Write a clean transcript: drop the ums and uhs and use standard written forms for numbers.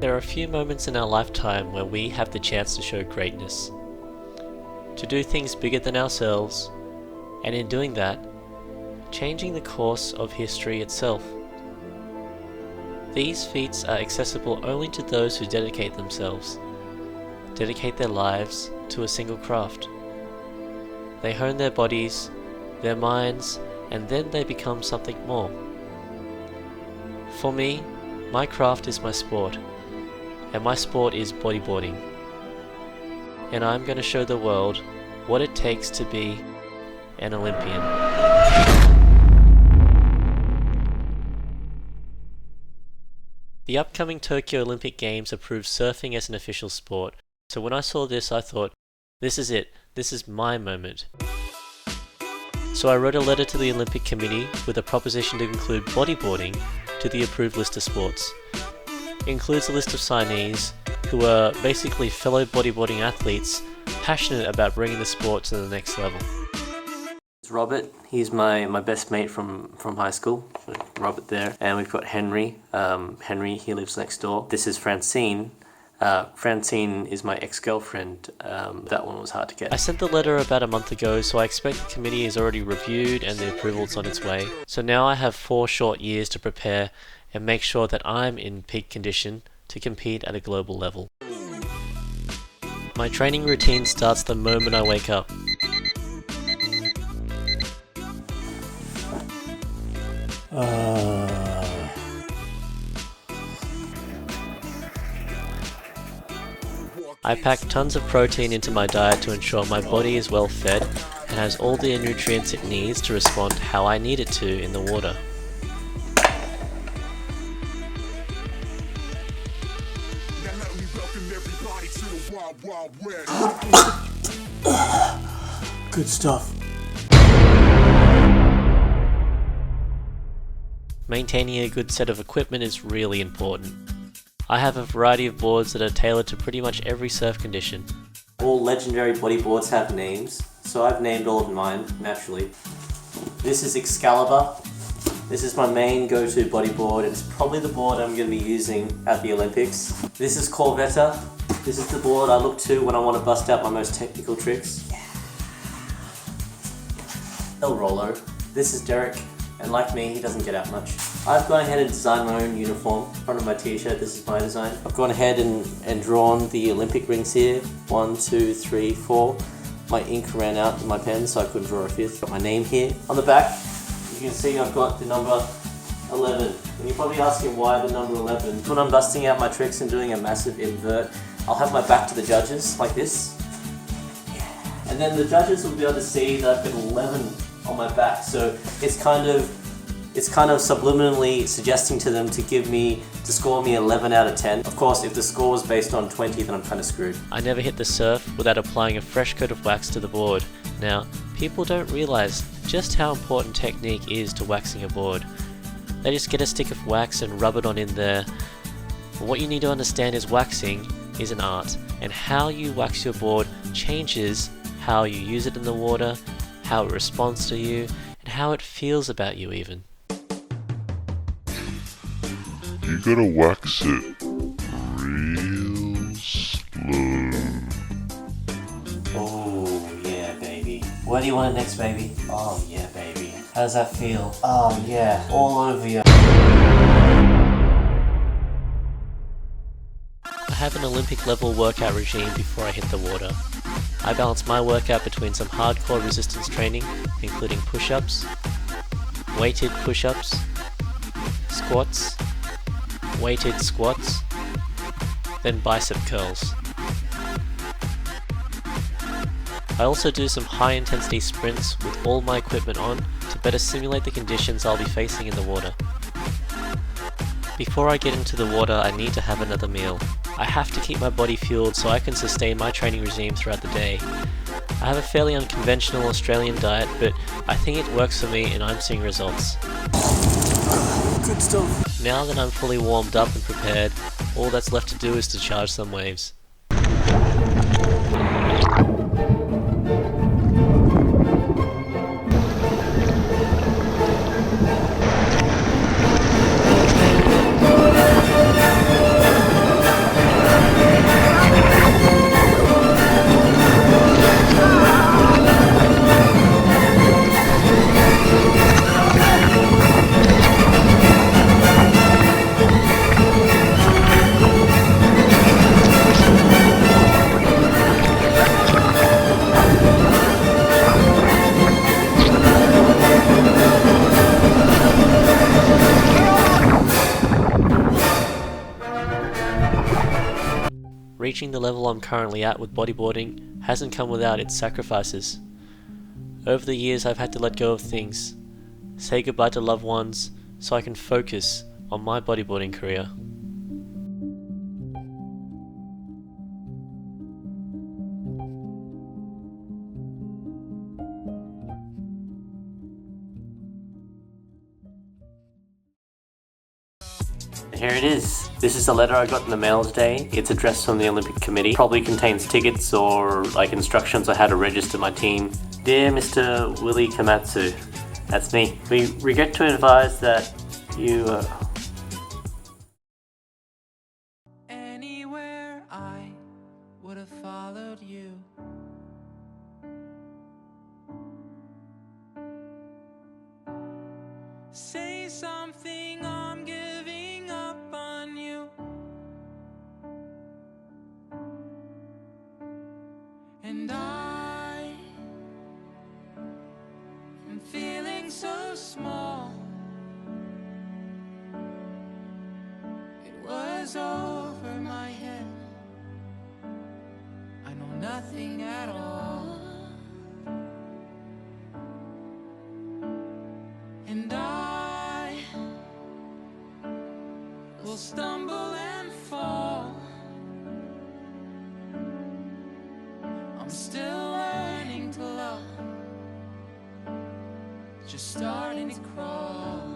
There are a few moments in our lifetime where we have the chance to show greatness, to do things bigger than ourselves, and in doing that, changing the course of history itself. These feats are accessible only to those who dedicate themselves, dedicate their lives to a single craft. They hone their bodies, their minds, and then they become something more. For me, my craft is my sport, and my sport is bodyboarding. And I'm going to show the world what it takes to be an Olympian. The upcoming Tokyo Olympic Games approved surfing as an official sport, so when I saw this I thought, this is it, this is my moment. So I wrote a letter to the Olympic Committee with a proposition to include bodyboarding to the approved list of sports. It includes a list of signees who are basically fellow bodyboarding athletes passionate about bringing the sport to the next level. It's Robert, he's my best mate from high school, so Robert there, and we've got Henry. Henry, he lives next door. This is Francine. Francine is my ex-girlfriend. That one was hard to get. I sent the letter about a month ago, so I expect the committee is already reviewed and the approval's on its way. So now I have 4 short years to prepare and make sure that I'm in peak condition to compete at a global level. My training routine starts the moment I wake up. I pack tons of protein into my diet to ensure my body is well fed and has all the nutrients it needs to respond how I need it to in the water. Good stuff. Maintaining a good set of equipment is really important. I have a variety of boards that are tailored to pretty much every surf condition. All legendary bodyboards have names, so I've named all of mine, naturally. This is Excalibur. This is my main go-to bodyboard. It's probably the board I'm going to be using at the Olympics. This is Corvetta. This is the board I look to when I want to bust out my most technical tricks. El Rolo. This is Derek. And like me, he doesn't get out much. I've gone ahead and designed my own uniform. Front of my t-shirt, this is my design. I've gone ahead and drawn the Olympic rings here. 1, 2, 3, 4. My ink ran out in my pen, so I couldn't draw a 5th. Got my name here. On the back, you can see I've got the number 11. And you're probably asking why the number 11. When I'm busting out my tricks and doing a massive invert, I'll have my back to the judges, like this. And then the judges will be able to see that I've got 11 on my back, so it's kind of subliminally suggesting to them to score me 11 out of 10. Of course, if the score was based on 20, then I'm kind of screwed. I never hit the surf without applying a fresh coat of wax to the board. Now, people don't realize just how important technique is to waxing a board. They just get a stick of wax and rub it on in there. But what you need to understand is waxing is an art, and how you wax your board changes how you use it in the water, how it responds to you, and how it feels about you even. You gotta wax it real slow. Oh yeah, baby. Where do you want it next, baby? Oh yeah, baby. How does that feel? Oh yeah, all over you. I have an Olympic level workout regime before I hit the water. I balance my workout between some hardcore resistance training, including push-ups, weighted push-ups, squats, weighted squats, then bicep curls. I also do some high-intensity sprints with all my equipment on to better simulate the conditions I'll be facing in the water. Before I get into the water, I need to have another meal. I have to keep my body fueled so I can sustain my training regime throughout the day. I have a fairly unconventional Australian diet, but I think it works for me and I'm seeing results. Good stuff. Now that I'm fully warmed up and prepared, all that's left to do is to charge some waves. reaching the level I'm currently at with bodyboarding hasn't come without its sacrifices. Over the years I've had to let go of things, say goodbye to loved ones, so I can focus on my bodyboarding career. Here it is. This is a letter I got in the mail today. It's addressed from the Olympic Committee. Probably contains tickets or like instructions on how to register my team. Dear Mr. Willie Komatsu, that's me. We regret to advise that you Anywhere I would have followed you. Say something, I'm giving up on you. And I am feeling so small. It was over my head. I know nothing at all. And I will stumble and fall. I'm still learning to love, just starting to crawl.